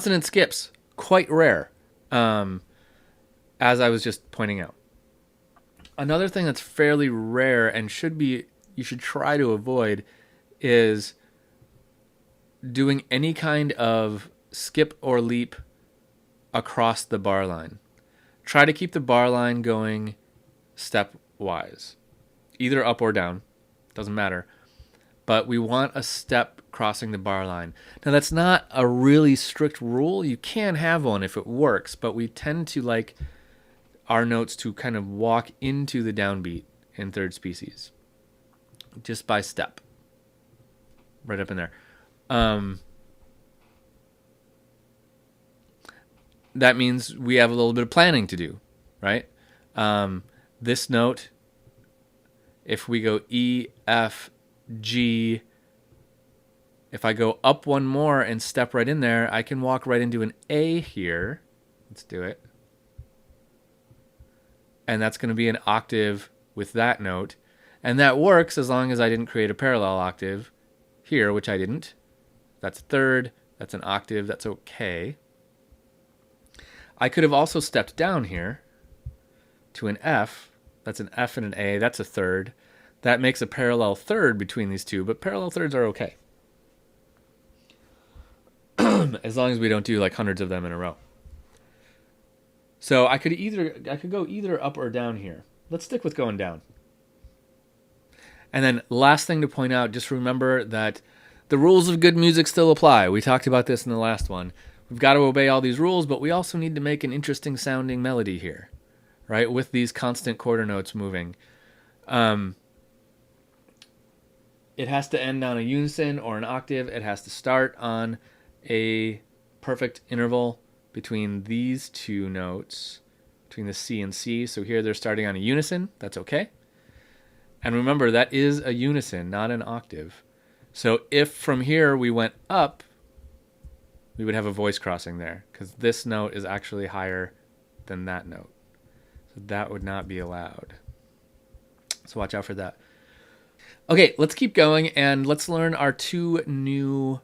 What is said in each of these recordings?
consonant skips, quite rare, as I was just pointing out. Another thing that's fairly rare and you should try to avoid is doing any kind of skip or leap across the bar line. Try to keep the bar line going stepwise, either up or down, doesn't matter. But we want a step crossing the bar line. Now, that's not a really strict rule. You can have one if it works, but we tend to like our notes to kind of walk into the downbeat in third species just by step, right up in there. That means we have a little bit of planning to do, right? This note, if we go E, F, G, if I go up one more and step right in there, I can walk right into an A here. Let's do it. And that's going to be an octave with that note. And that works as long as I didn't create a parallel octave here, which I didn't. That's a third. That's an octave. That's okay. I could have also stepped down here to an F. That's an F and an A. That's a third. That makes a parallel third between these two, but parallel thirds are okay. As long as we don't do like hundreds of them in a row. So I could go either up or down here. Let's stick with going down. And then last thing to point out, just remember that the rules of good music still apply. We talked about this in the last one. We've got to obey all these rules, but we also need to make an interesting sounding melody here, right? With these constant quarter notes moving. It has to end on a unison or an octave. It has to start on a perfect interval between these two notes, between the C and C. So here they're starting on a unison. That's okay. And remember, that is a unison, not an octave. So if from here we went up, we would have a voice crossing there because this note is actually higher than that note. So that would not be allowed. So watch out for that. Okay, let's keep going and let's learn our two new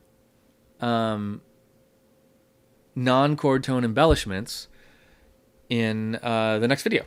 non-chord tone embellishments in the next video.